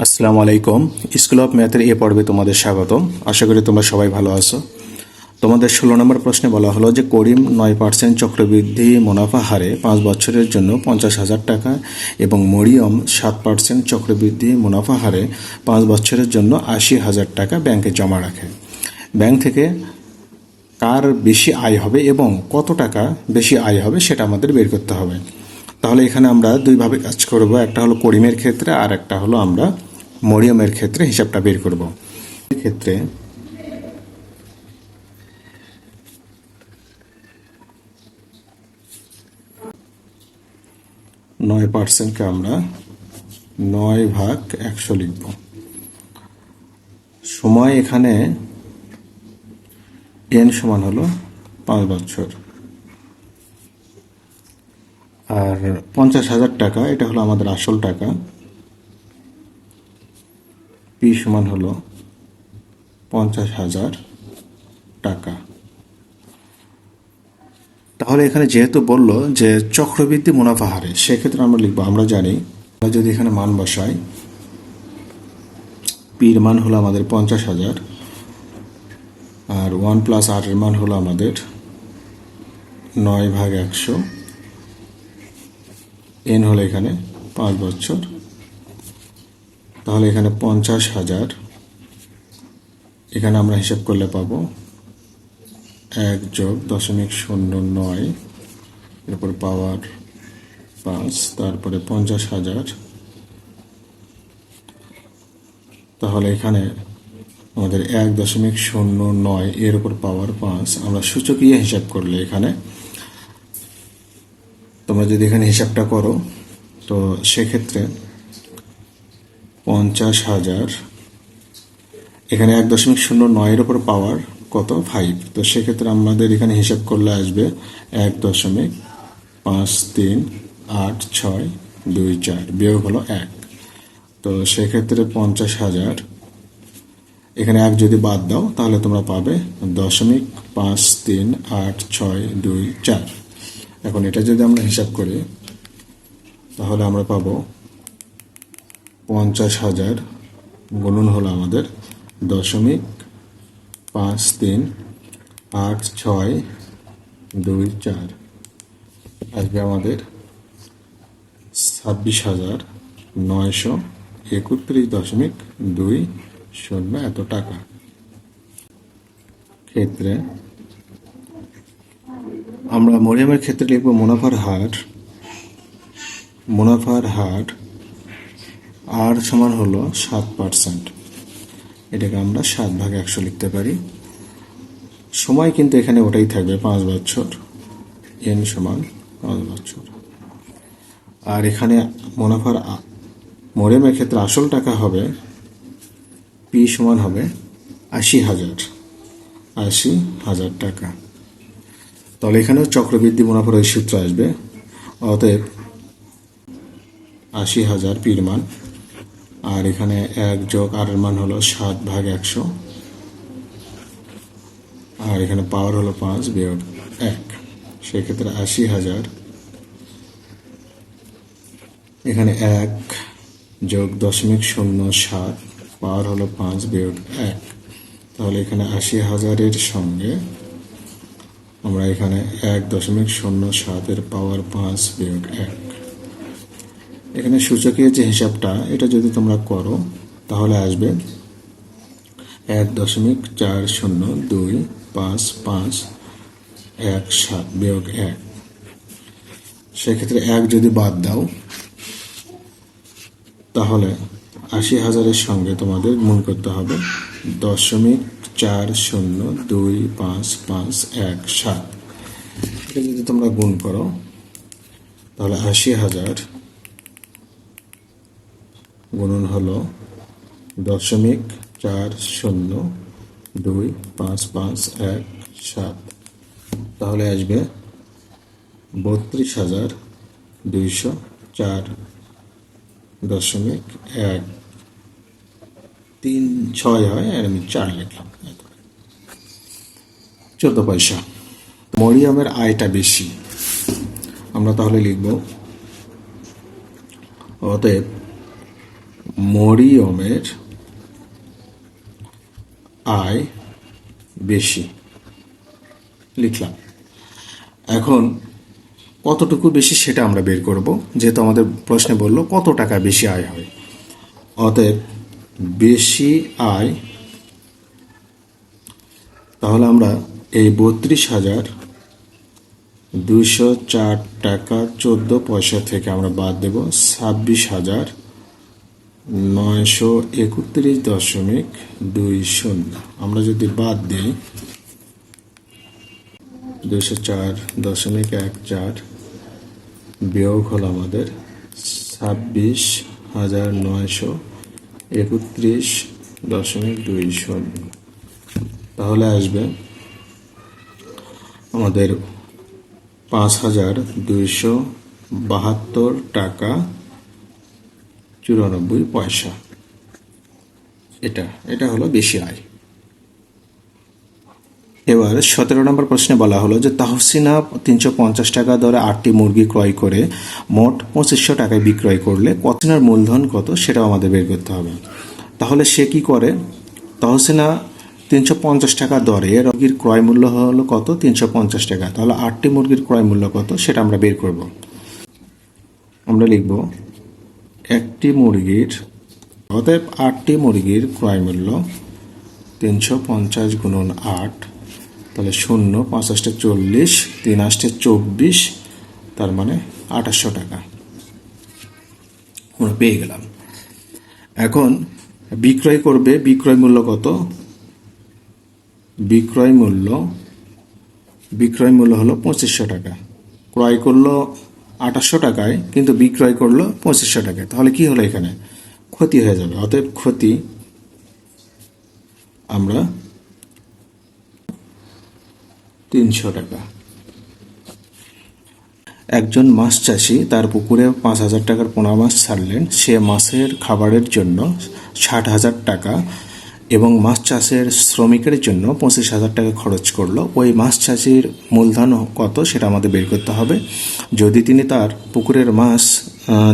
আসসালামু আলাইকুম। School of ম্যাথের এই পর্বে তোমাদের স্বাগতম। আশা করি তোমরা সবাই ভালো আছো। তোমাদের 16 নম্বর প্রশ্নে বলা হলো যে করিম 9% চক্রবৃদ্ধি মুনাফা হারে 5 বছরের জন্য 50,000 টাকা এবং মরিয়ম 7% চক্রবৃদ্ধি মুনাফা হারে 5 বছরের জন্য 80,000 টাকা ব্যাংকে জমা রাখে। ব্যাংক থেকে কার বেশি আয় হবে এবং কত টাকা বেশি আয় হবে সেটা আমাদের বের করতে হবে। তাহলে এখানে আমরা দুইভাবে কাজ করব, একটা হলো করিমের ক্ষেত্রে আর একটা হলো আমরা মরিয়মের ক্ষেত্রে হিসাবটা বের করব। ক্ষেত্রে 9%কে আমরা 9/100 লিখব। সময় এখানে n সমান হলো 5 বছর, আর 50,000 টাকা এটা হলো আমাদের আসল টাকা। পি সমান হলো 50,000 টাকা। তাহলে এখানে যেহেতু বললো যে চক্রবৃদ্ধি মুনাফা হারে, সেক্ষেত্রে আমরা লিখবো, আমরা জানি আমরা যদি এখানে মান বসাই, পির মান হলো আমাদের 50,000 আর 1+r এর মান হলো আমাদের 9/100, n হলো এখানে 5 বছর। তাহলে এখানে 50,000, এখানে আমরা হিসাব করলে পাবো 1+0.09 এরপর পাওয়ার 5, তারপরে 50,000। তাহলে এখানে আমাদের 1.09 এর উপর পাওয়ার 5, আমরা সূচকীয় হিসাব করলে এখানে তোমরা যদি এখানে হিসাবটা করো তো সেক্ষেত্রে 50,000 এখানে 1.09 এর উপর পাওয়ার কত 5, তো সেক্ষেত্রে আমাদের এখানে হিসাব করলে আসবে 1.538624 বিয়োগ হলো 1। তো সেক্ষেত্রে 50,000 এখানে 1 যদি বাদ দাও তাহলে তোমরা পাবে 0.538624। এখন এটা যদি আমরা হিসাব করি তাহলে আমরা পাবো 50,000 গুণন হলো আমাদের 0.538624 আসবে আমাদের 26,931.20 এত টাকা। ক্ষেত্রে আমরা মরিয়মের ক্ষেত্রে লিখব মুনাফার হার আর সমান হলো 7%, এটাকে আমরা 7/100 লিখতে পারি। সময় কিন্তু এখানে ওটাই থাকবে 5 বছর, n সমান 5 বছর। আর এখানে মরিয়মের ক্ষেত্রে আসল টাকা হবে, পি সমান হবে 80,000 টাকা। তাহলে এখানেও চক্রবৃদ্ধি মুনাফার ওই সূত্র আসবে, অতএব 80,000 পির মান, আর এখানে 1+r এর মান হলো 7/100, আর এখানে পাওয়ার হলো 5 বিয়োগ 1, সেক্ষেত্রে 80,000 এখানে 1+0.07 পাওয়ার হলো 5 বিয়োগ 1, তাহলে এখানে 80,000 এর সঙ্গে আমরা এখানে 1.07 এর পাওয়ার 5 বিয়োগ 1, এখানে সূচকের যে হিসাবটা এটা যদি তোমরা করো তাহলে আসবে 1.402557 বিয়োগ 1। সেক্ষেত্রে 1 যদি বাদ দাও তাহলে 80,000 সঙ্গে তোমাদের গুণ করতে হবে 0.402557। এটা যদি তোমরা গুণ করো তাহলে 80,000 গুণন হলো 0.402557, তাহলে আসবে 32,204.136 হয়, আর আমি 4 লিখলাম, 14 পয়সা। মরিয়মের আয়টা বেশি, আমরা তাহলে লিখব অতএব মরিয়মের আয় বেশি, লিখলাম। এখন কতটুকু বেশি সেটা আমরা বের করব, যেহেতু আমাদের প্রশ্নে বলল কত টাকা বেশি আয় হয়। অতএব বেশি আয়, তাহলে আমরা এই 32,204 টাকা 14 পয়সা থেকে আমরা বাদ দেব 26,931.20। আমরা যদি বাদ দিই 204.14 বিয়োগ হলো আমাদের 26,931.20, তাহলে আসবে আমাদের 5,272 টাকা 94 পয়সা। এটা হলো বেশি আয়। এবার 17 নম্বর প্রশ্নে বলা হলো যে তাহসিনা 350 টাকা দরে 8টি মুরগি ক্রয় করে মোট 2500 টাকায় বিক্রয় করলে তাহসিনার মূলধন কত সেটাও আমাদের বের করতে হবে। তাহলে সে কি করে, তাহসিনা 350 টাকা দরে মুরগির ক্রয় মূল্য হলো কত, 350 টাকা। তাহলে 8টি মুরগির ক্রয় মূল্য কত সেটা আমরা বের করব। আমরা লিখব একটি মুরগির, অতএব 8টি মুরগির ক্রয় মূল্য 350 গুণন 8, তাহলে 0, 5 8 40, 3 8 24, তার মানে 2800 টাকা আমরা পেয়ে গেলাম। এখন বিক্রয় করবে, বিক্রয় মূল্য কত, বিক্রয় মূল্য হলো 2500 টাকা। ক্রয় করলো 2800 টাকায়, কিন্তু বিক্রয় করলো 2500 টাকায়। তাহলে কি হলো, এখানে ক্ষতি হয়ে যাবে। অতএব ক্ষতি আমরা 300 টাকা। একজন মাছ চাষি তার পুকুরে 5,000 টাকার পোনা মাছ ছাড়লেন। সে মাছের খাবারের জন্য 60,000 টাকা এবং মাছ চাষের শ্রমিকের জন্য 25,000 টাকা খরচ করলো। ওই মাছ চাষির মূলধন কত সেটা আমাদের বের করতে হবে। যদি তিনি তার পুকুরের মাছ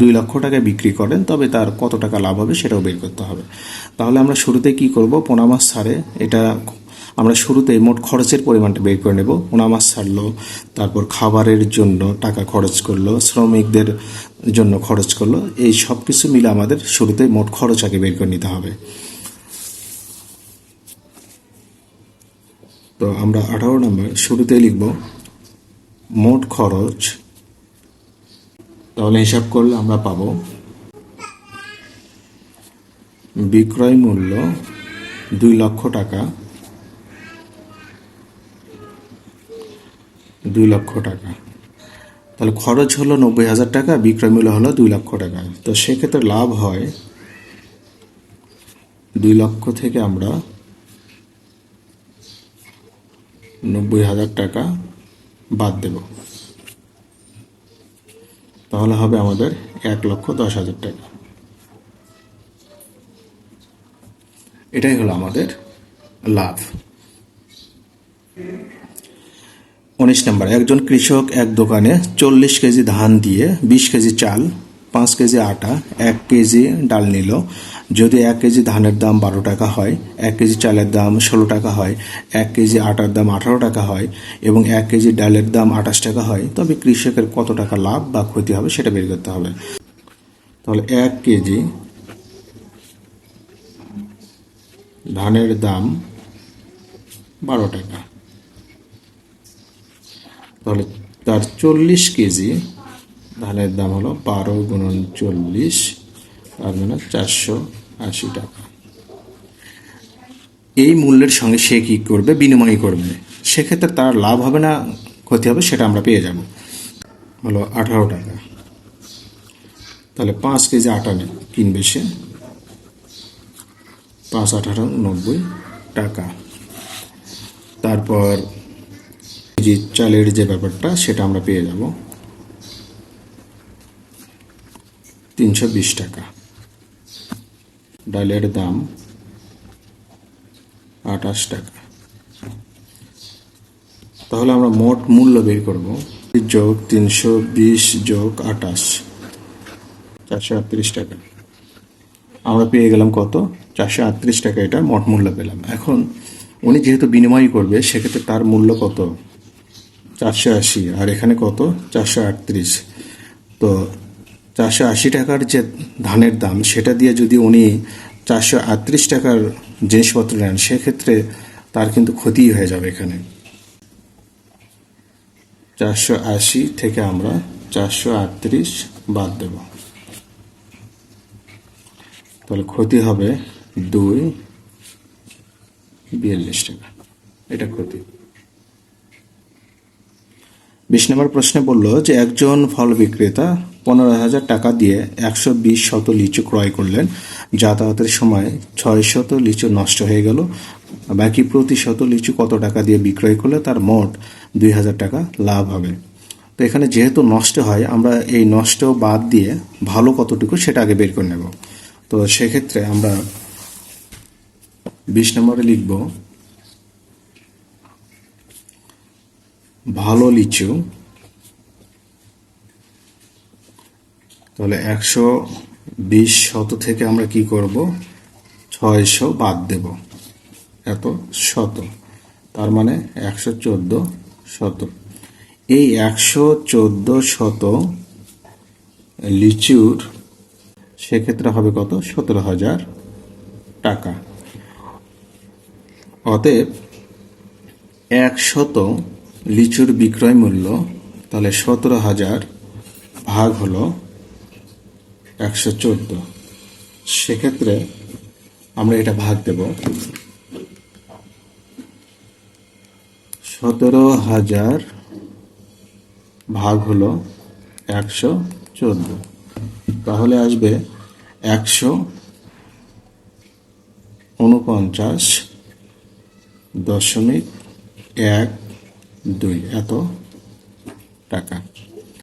2 লক্ষ টাকায় বিক্রি করেন, তবে তার কত টাকা লাভ হবে সেটাও বের করতে হবে। তাহলে আমরা শুরুতে কি করব, পোনা মাছ ছাড়ে, এটা আমরা শুরুতে মোট খরচের পরিমাণটা বের করে নেব। পোনা মাছ ছাড়লো, তারপর খাবারের জন্য টাকা খরচ করলো, শ্রমিকদের জন্য খরচ করলো, এই সব কিছু মিলে আমাদের শুরুতে মোট খরচ আগে বের করে নিতে হবে। তো আমরা 18 নম্বর শুরুতেই লিখব মোট খরচ। তাহলে হিসাব করলে আমরা পাব বিক্রয় মূল্য 2 লক্ষ টাকা, 2 লক্ষ টাকা। তাহলে খরচ হলো 90,000 টাকা, বিক্রয় মূল্য হলো 2 লক্ষ টাকা। তো সেক্ষেত্রে লাভ হয় 2 লক্ষ থেকে আমরা 90,000 টাকা বাদ দেব, তাহলে হবে আমাদের 1,10,000 টাকা। এটাই হলো আমাদের লাভ। 19 নম্বর, একজন কৃষক এক দোকানে 40 কেজি ধান দিয়ে 20 কেজি চাল, 5 কেজি আটা, 1 কেজি ডাল নিল। যদি 1 কেজি ধানের দাম 12 টাকা হয়, 1 কেজি চালের দাম 16 টাকা হয়, 1 কেজি আটার দাম 18 টাকা হয় এবং 1 কেজি ডালের দাম 28 টাকা হয়, তবে কৃষকের কত টাকা লাভ বা ক্ষতি হবে সেটা বের করতে হবে। তাহলে 1 কেজি ধানের দাম 12 টাকা, তাহলে তার 40 কেজি ধানের দাম হলো 12 গুণন 40, তার মানে 480 টাকা। এই মূল্যের সঙ্গে সে কি করবে, বিনিময় করবে। সেক্ষেত্রে তার লাভ হবে না ক্ষতি হবে সেটা আমরা পেয়ে যাব, হলো 18 টাকা। তাহলে 5 কেজি আটা কিনবে সে, 5 18 90 টাকা। তারপর কেজি চালের যে ব্যাপারটা সেটা আমরা পেয়ে যাব 320 টাকা। ডালের দাম 28 টাকা। তাহলে আমরা মোট মূল্য বের করব, যোগ 320 যোগ 28, 438 টাকা। আমরা পেয়ে গেলাম কত? 438 টাকা, এটা মোট মূল্য পেলাম। এখন উনি যেহেতু বিনিময় করবে, সেক্ষেত্রে তার মূল্য কত? 480, আর এখানে কত? 438। তো 480 টাকার যে ধানের দাম, সেটা দিয়ে যদি উনি 438 টাকার জিনিসপত্র নেন, সেক্ষেত্রে তার কিন্তু ক্ষতিই হয়ে যাবে। এখানে 480 থেকে আমরা 438 বাদ দেব, তাহলে ক্ষতি হবে 242 টাকা, এটা ক্ষতি। 20 নম্বর প্রশ্নে বলল যে একজন ফল বিক্রেতা 15,000 টাকা দিয়ে 120 শত লিচু ক্রয় করলেন। যাতায়াতের সময় 6 শত লিচু নষ্ট হয়ে গেল। বাকি প্রতি শত লিচু কত টাকা দিয়ে বিক্রয় করলে তার মোট 2,000 টাকা লাভ হবে। তো এখানে যেহেতু নষ্ট হয়, আমরা এই নষ্ট বাদ দিয়ে ভালো কতটুকু সেটা আগে বের করে নেব। তো সেক্ষেত্রে আমরা 20 নম্বরে লিখব ভালো লিচু, তাহলে 120 শত থেকে আমরা কি করব? 600 বাদ দেব, এত শত, তার মানে 114 শত। এই 114 শত লিচুর সেক্ষেত্রে হবে কত? 17,000 টাকা। অতএব 100 লিচুর বিক্রয় মূল্য, তাহলে 17,000 ভাগ হলো 114, সেক্ষেত্রে আমরা এটা ভাগ দেব। 17,000 ভাগ হলো 114, তাহলে আসবে 149.12 এত টাকা।